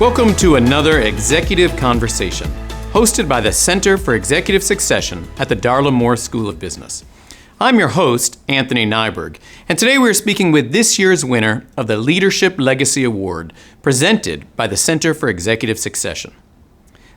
Welcome to another Executive Conversation, hosted by the Center for Executive Succession at the Darla Moore School of Business. I'm your host, Anthony Nyberg, and today we're speaking with this year's winner of the Leadership Legacy Award, presented by the Center for Executive Succession.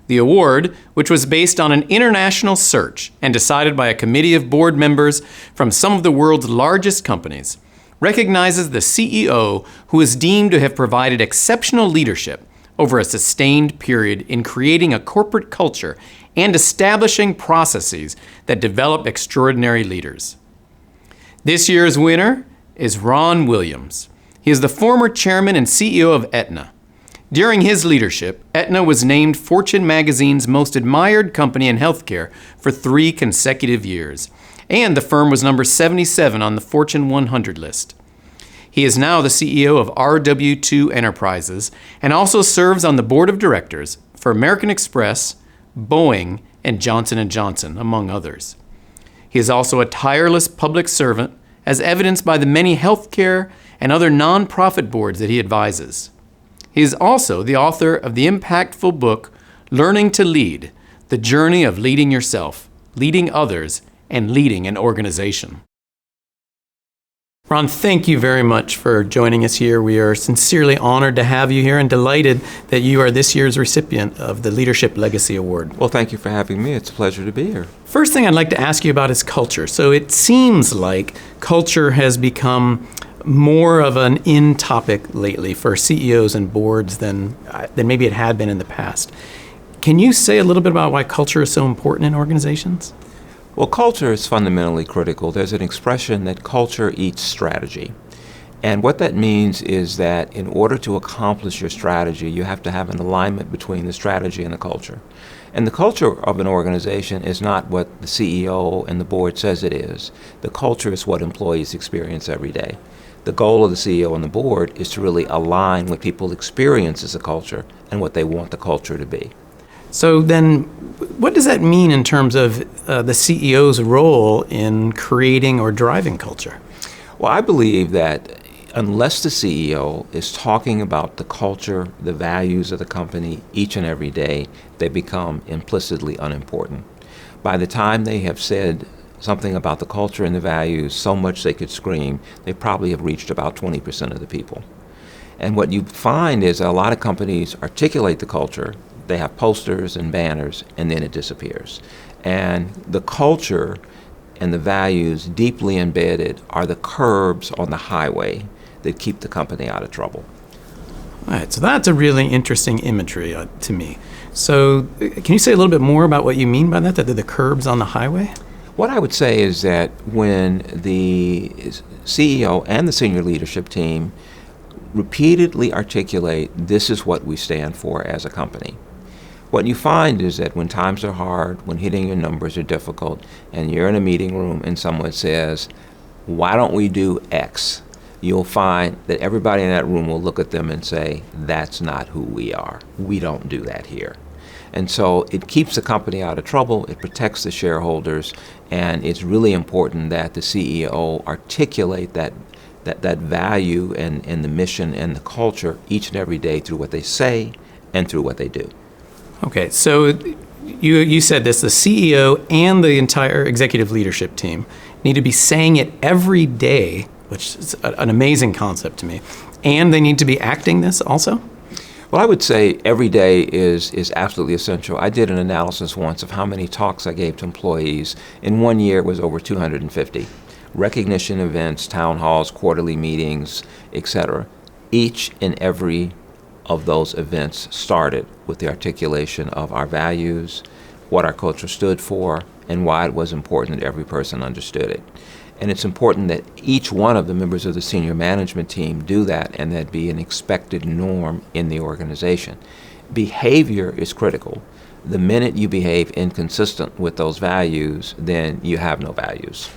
The award, which was based on an international search and decided by a committee of board members from some of the world's largest companies, recognizes the CEO who is deemed to have provided exceptional leadership over a sustained period in creating a corporate culture and establishing processes that develop extraordinary leaders. This year's winner is Ron Williams. He is the former chairman and CEO of Aetna. During his leadership, Aetna was named Fortune magazine's most admired company in healthcare for 3 consecutive years, and the firm was number 77 on the Fortune 100 list. He is now the CEO of RW2 Enterprises and also serves on the board of directors for American Express, Boeing, and Johnson & Johnson, among others. He is also a tireless public servant, as evidenced by the many healthcare and other nonprofit boards that he advises. He is also the author of the impactful book, Learning to Lead: The Journey of Leading Yourself, Leading Others, and Leading an Organization. Ron, thank you very much for joining us here. We are sincerely honored to have you here and delighted that you are this year's recipient of the Leadership Legacy Award. Well, thank you for having me. It's a pleasure to be here. First thing I'd like to ask you about is culture. So it seems like culture has become more of an in topic lately for CEOs and boards than maybe it had been in the past. Can you say a little bit about why culture is so important in organizations? Well, culture is fundamentally critical. There's an expression that culture eats strategy. And what that means is that in order to accomplish your strategy, you have to have an alignment between the strategy and the culture. And the culture of an organization is not what the CEO and the board says it is. The culture is what employees experience every day. The goal of the CEO and the board is to really align what people experience as a culture and what they want the culture to be. So then, what does that mean in terms of the CEO's role in creating or driving culture? Well, I believe that unless the CEO is talking about the culture, the values of the company each and every day, they become implicitly unimportant. By the time they have said something about the culture and the values so much they could scream, they probably have reached about 20% of the people. And what you find is a lot of companies articulate the culture. They have posters and banners, and then it disappears. And the culture and the values deeply embedded are the curbs on the highway that keep the company out of trouble. All right, so that's a really interesting imagery to me. So can you say a little bit more about what you mean by that the curbs on the highway? What I would say is that when the CEO and the senior leadership team repeatedly articulate, this is what we stand for as a company, what you find is that when times are hard, when hitting your numbers are difficult, and you're in a meeting room and someone says, why don't we do X? You'll find that everybody in that room will look at them and say, that's not who we are. We don't do that here. And so it keeps the company out of trouble, it protects the shareholders, and it's really important that the CEO articulate that value and the mission and the culture each and every day through what they say and through what they do. Okay, so you said this, the CEO and the entire executive leadership team need to be saying it every day, which is an amazing concept to me, and they need to be acting this also? Well, I would say every day is absolutely essential. I did an analysis once of how many talks I gave to employees. In 1 year, it was over 250. Recognition events, town halls, quarterly meetings, etc. Each and every of those events started with the articulation of our values, what our culture stood for, and why it was important that every person understood it. And it's important that each one of the members of the senior management team do that and that be an expected norm in the organization. Behavior is critical. The minute you behave inconsistent with those values, then you have no values.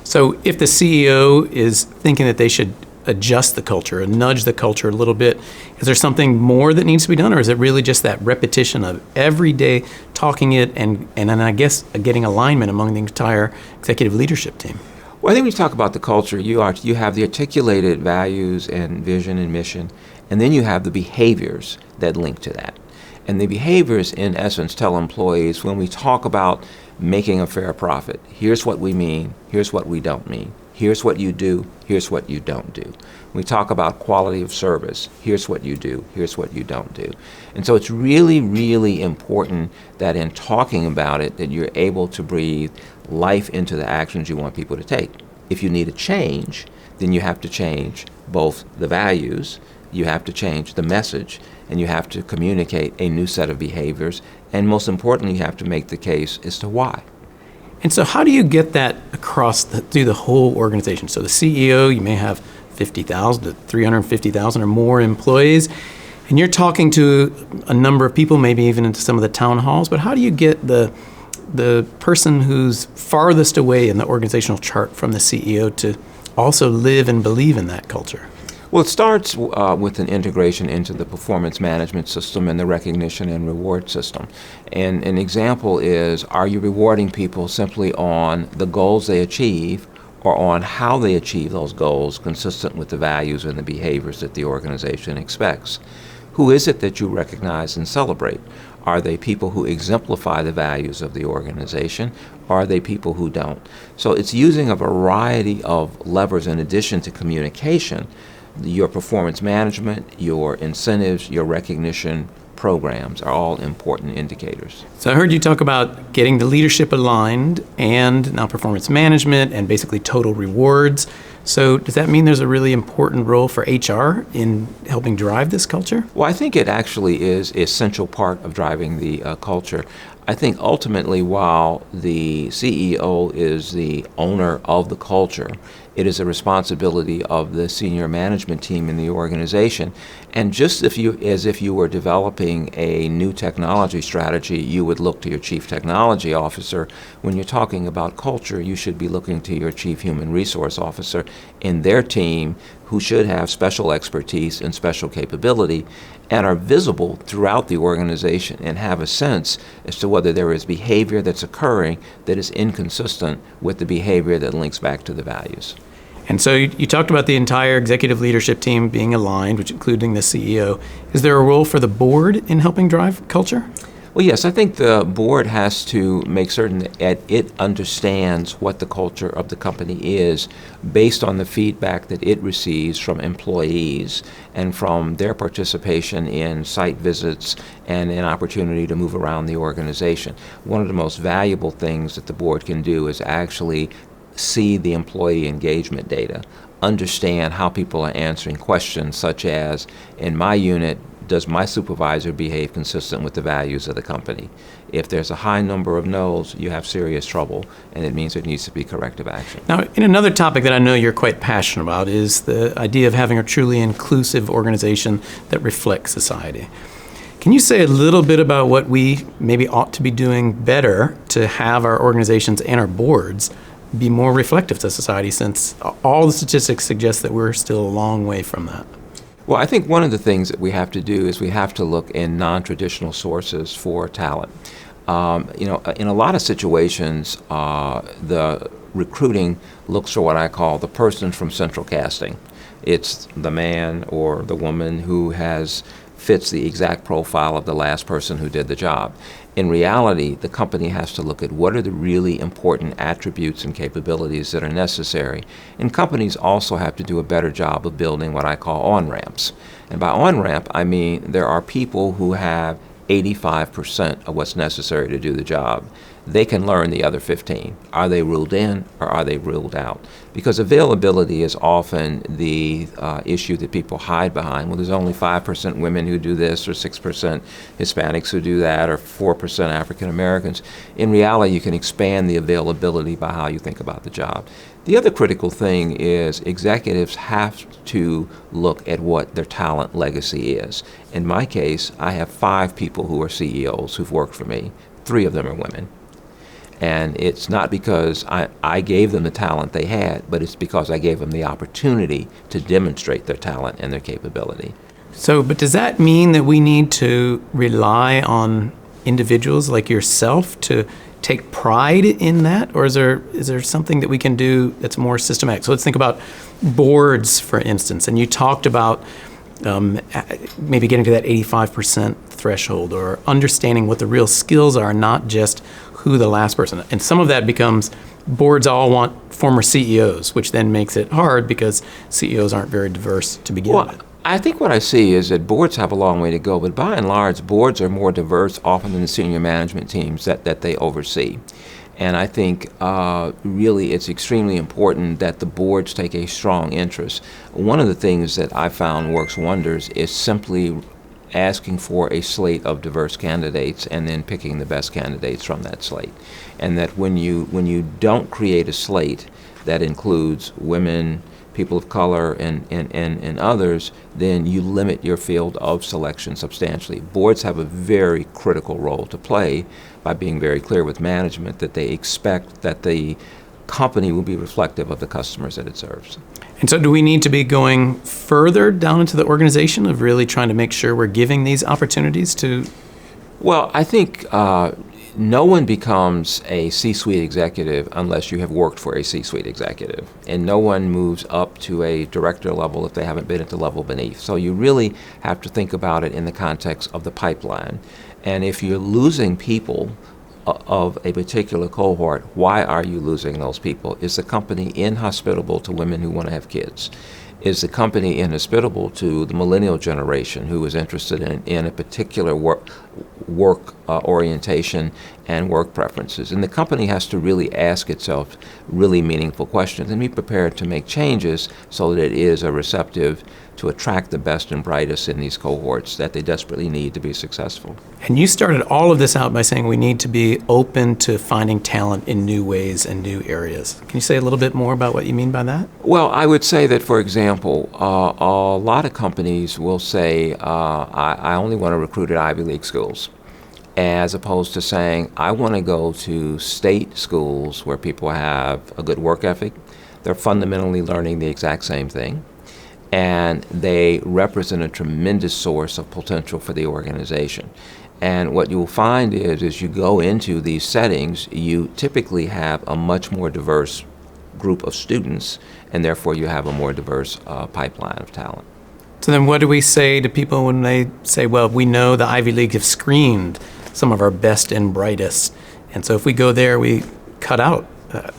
So if the CEO is thinking that they should adjust the culture and nudge the culture a little bit, is there something more that needs to be done, or is it really just that repetition of every day talking it and then I guess getting alignment among the entire executive leadership team? Well, I think when you talk about the culture, you have the articulated values and vision and mission, and then you have the behaviors that link to that. And the behaviors, in essence, tell employees when we talk about making a fair profit, here's what we mean, here's what we don't mean. Here's what you do, here's what you don't do. We talk about quality of service, here's what you do, here's what you don't do. And so it's really, really important that in talking about it, that you're able to breathe life into the actions you want people to take. If you need a change, then you have to change both the values, you have to change the message, and you have to communicate a new set of behaviors, and most importantly, you have to make the case as to why. And so how do you get that across through the whole organization? So the CEO, you may have 50,000 to 350,000 or more employees, and you're talking to a number of people, maybe even into some of the town halls, but how do you get the person who's farthest away in the organizational chart from the CEO to also live and believe in that culture? Well, it starts with an integration into the performance management system and the recognition and reward system. And an example is, are you rewarding people simply on the goals they achieve or on how they achieve those goals consistent with the values and the behaviors that the organization expects? Who is it that you recognize and celebrate? Are they people who exemplify the values of the organization? Or are they people who don't? So it's using a variety of levers in addition to communication. Your performance management, your incentives, your recognition programs are all important indicators. So I heard you talk about getting the leadership aligned and now performance management and basically total rewards. So does that mean there's a really important role for HR in helping drive this culture? Well, I think it actually is an essential part of driving the culture. I think ultimately, while the CEO is the owner of the culture, it is a responsibility of the senior management team in the organization. And just as if you were developing a new technology strategy, you would look to your chief technology officer. When you're talking about culture, you should be looking to your chief human resource officer in their team, who should have special expertise and special capability and are visible throughout the organization and have a sense as to whether there is behavior that's occurring that is inconsistent with the behavior that links back to the values. And so you talked about the entire executive leadership team being aligned, which including the CEO. Is there a role for the board in helping drive culture? Well, yes, I think the board has to make certain that it understands what the culture of the company is based on the feedback that it receives from employees and from their participation in site visits and an opportunity to move around the organization. One of the most valuable things that the board can do is actually see the employee engagement data, understand how people are answering questions such as, in my unit, does my supervisor behave consistent with the values of the company? If there's a high number of no's, you have serious trouble, and it means there needs to be corrective action. Now, in another topic that I know you're quite passionate about is the idea of having a truly inclusive organization that reflects society. Can you say a little bit about what we maybe ought to be doing better to have our organizations and our boards be more reflective to society, since all the statistics suggest that we're still a long way from that? Well, I think one of the things that we have to do is we have to look in non-traditional sources for talent. In a lot of situations, the recruiting looks for what I call the person from central casting. It's the man or the woman who fits the exact profile of the last person who did the job. In reality, the company has to look at what are the really important attributes and capabilities that are necessary. And companies also have to do a better job of building what I call on-ramps. And by on-ramp, I mean there are people who have 85% of what's necessary to do the job. They can learn the other 15. Are they ruled in or are they ruled out? Because availability is often the issue that people hide behind. Well, there's only 5% women who do this, or 6% Hispanics who do that, or 4% African Americans. In reality, you can expand the availability by how you think about the job. The other critical thing is executives have to look at what their talent legacy is. In my case, I have 5 people who are CEOs who've worked for me. 3 of them are women. And it's not because I gave them the talent they had, but it's because I gave them the opportunity to demonstrate their talent and their capability. So, but does that mean that we need to rely on individuals like yourself to take pride in that? Or is there something that we can do that's more systematic? So let's think about boards, for instance. And you talked about maybe getting to that 85% threshold, or understanding what the real skills are, not just who the last person. And some of that becomes boards all want former CEOs, which then makes it hard because CEOs aren't very diverse to begin with. I think what I see is that boards have a long way to go, but by and large, boards are more diverse often than the senior management teams that they oversee. And I think really it's extremely important that the boards take a strong interest. One of the things that I found works wonders is simply asking for a slate of diverse candidates and then picking the best candidates from that slate. And that when you don't create a slate that includes women, people of color, and others, then you limit your field of selection substantially. Boards have a very critical role to play by being very clear with management that they expect that the company will be reflective of the customers that it serves. And so do we need to be going further down into the organization of really trying to make sure we're giving these opportunities to? Well, I think no one becomes a C-suite executive unless you have worked for a C-suite executive. And no one moves up to a director level if they haven't been at the level beneath. So you really have to think about it in the context of the pipeline. And if you're losing people of a particular cohort, why are you losing those people? Is the company inhospitable to women who want to have kids? Is the company inhospitable to the millennial generation who is interested in a particular work orientation and work preferences? And the company has to really ask itself really meaningful questions and be prepared to make changes so that it is a receptive to attract the best and brightest in these cohorts that they desperately need to be successful. And you started all of this out by saying we need to be open to finding talent in new ways and new areas. Can you say a little bit more about what you mean by that? Well, I would say that, for example, a lot of companies will say, I only want to recruit at Ivy League schools, as opposed to saying, I want to go to state schools where people have a good work ethic. They're fundamentally learning the exact same thing, and they represent a tremendous source of potential for the organization. And what you'll find is, as you go into these settings, you typically have a much more diverse group of students, and therefore you have a more diverse pipeline of talent. So then what do we say to people when they say, well, we know the Ivy League have screened some of our best and brightest, and so if we go there, we cut out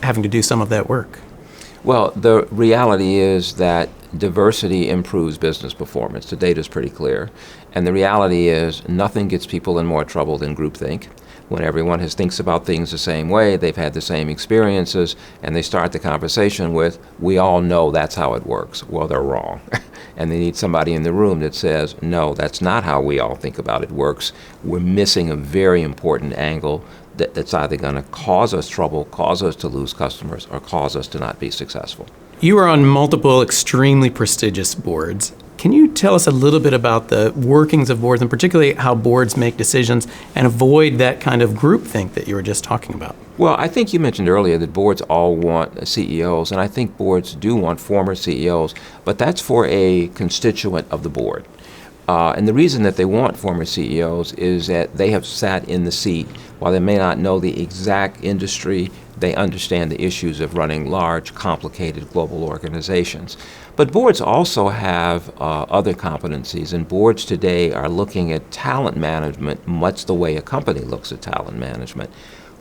having to do some of that work? Well, the reality is that diversity improves business performance. The data is pretty clear. And the reality is nothing gets people in more trouble than groupthink. When everyone thinks about things the same way, they've had the same experiences, and they start the conversation with, we all know that's how it works. Well, they're wrong. And they need somebody in the room that says, no, that's not how we all think about it works. We're missing a very important angle that's either going to cause us trouble, cause us to lose customers, or cause us to not be successful. You are on multiple extremely prestigious boards. Can you tell us a little bit about the workings of boards, and particularly how boards make decisions and avoid that kind of groupthink that you were just talking about? Well, I think you mentioned earlier that boards all want CEOs, and I think boards do want former CEOs, but that's for a constituent of the board. And the reason that they want former CEOs is that they have sat in the seat. While they may not know the exact industry, they understand the issues of running large, complicated global organizations. But boards also have other competencies, and boards today are looking at talent management much the way a company looks at talent management.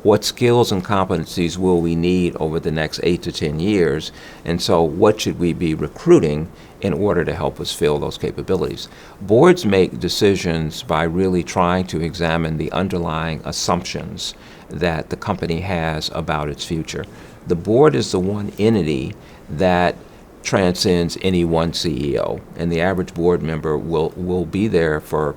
What skills and competencies will we need over the next 8 to 10 years? And so what should we be recruiting in order to help us fill those capabilities? Boards make decisions by really trying to examine the underlying assumptions that the company has about its future. The board is the one entity that transcends any one CEO, and the average board member will be there for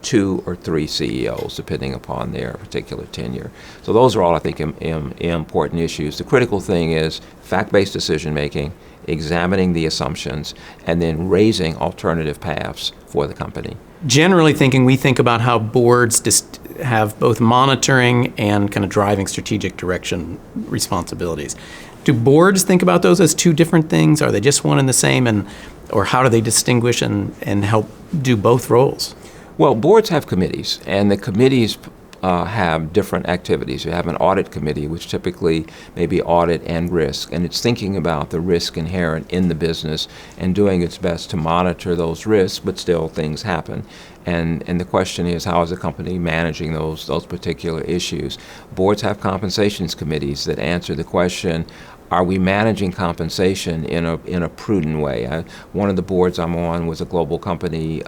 2 or 3 CEOs, depending upon their particular tenure. So those are all, I think, important issues. The critical thing is fact-based decision-making, examining the assumptions, and then raising alternative paths for the company. Generally thinking, we think about how boards have both monitoring and kind of driving strategic direction responsibilities. Do boards think about those as two different things? Are they just one and the same, or how do they distinguish and help do both roles? Well, boards have committees, and the committees have different activities. You have an audit committee, which typically may be audit and risk, and it's thinking about the risk inherent in the business and doing its best to monitor those risks, but still things happen. And the question is, how is the company managing those particular issues? Boards have compensations committees that answer the question, are we managing compensation in a prudent way? One of the boards I'm on was a global company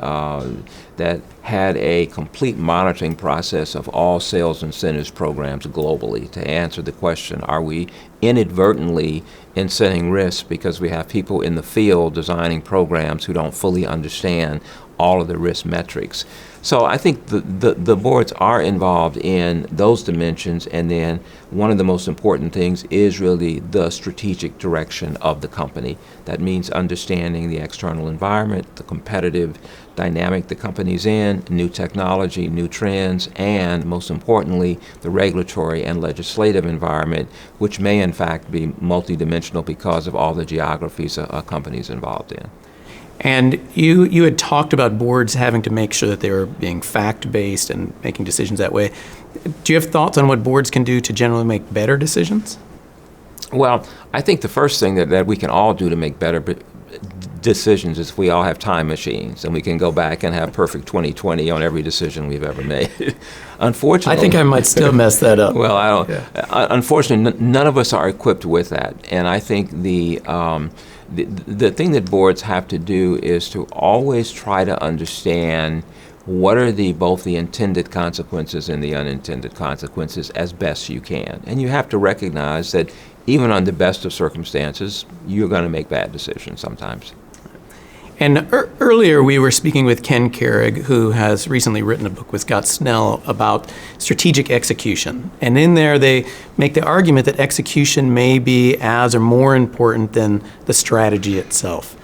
that had a complete monitoring process of all sales incentives programs globally to answer the question, are we inadvertently incenting risk because we have people in the field designing programs who don't fully understand all of the risk metrics? So I think the boards are involved in those dimensions, and then one of the most important things is really the strategic direction of the company. That means understanding the external environment, the competitive dynamic the company's in, new technology, new trends, and most importantly, the regulatory and legislative environment, which may in fact be multidimensional because of all the geographies a company's involved in. And you had talked about boards having to make sure that they were being fact-based and making decisions that way. Do you have thoughts on what boards can do to generally make better decisions? Well, I think the first thing that we can all do to make better decisions is if we all have time machines and we can go back and have perfect 20/20 on every decision we've ever made. Unfortunately, I think I might still mess that up. Well, I don't. Yeah. Unfortunately, none of us are equipped with that, and I think the thing that boards have to do is to always try to understand what are both the intended consequences and the unintended consequences as best you can. And you have to recognize that even on the best of circumstances, you're going to make bad decisions sometimes. And earlier we were speaking with Ken Carrig, who has recently written a book with Scott Snell about strategic execution. And in there they make the argument that execution may be as or more important than the strategy itself.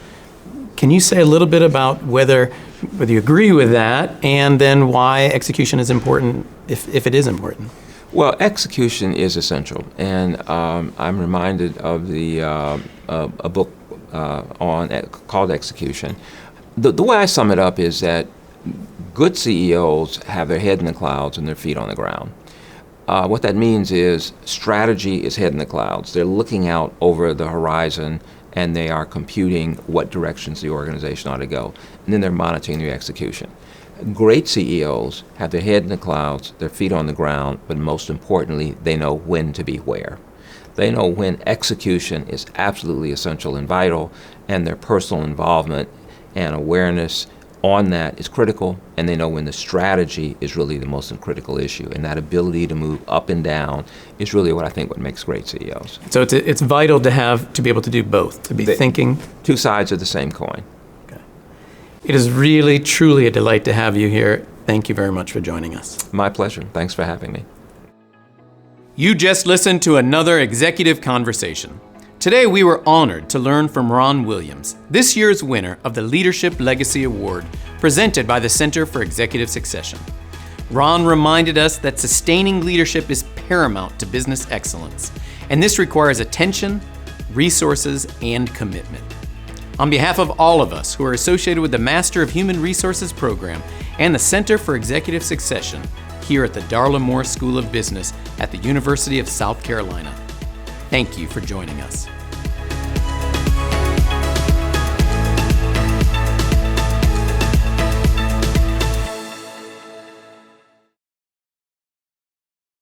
Can you say a little bit about whether you agree with that, and then why execution is important, if it is important? Well, execution is essential, and I'm reminded of a book called Execution. The way I sum it up is that good CEOs have their head in the clouds and their feet on the ground. What that means is strategy is head in the clouds. They're looking out over the horizon and they are computing what directions the organization ought to go. And then they're monitoring the execution. Great CEOs have their head in the clouds, their feet on the ground, but most importantly, they know when to be where. They know when execution is absolutely essential and vital, and their personal involvement and awareness on that is critical, and they know when the strategy is really the most critical issue, and that ability to move up and down is really what makes great CEOs. So it's vital to be able to do both, to be thinking. Two sides of the same coin. Okay. It is really, truly a delight to have you here. Thank you very much for joining us. My pleasure. Thanks for having me. You just listened to another executive conversation. Today we were honored to learn from Ron Williams, this year's winner of the Leadership Legacy Award presented by the Center for Executive Succession. Ron reminded us that sustaining leadership is paramount to business excellence, and this requires attention, resources, and commitment. On behalf of all of us who are associated with the Master of Human Resources program and the Center for Executive Succession here at the Darla Moore School of Business at the University of South Carolina, thank you for joining us.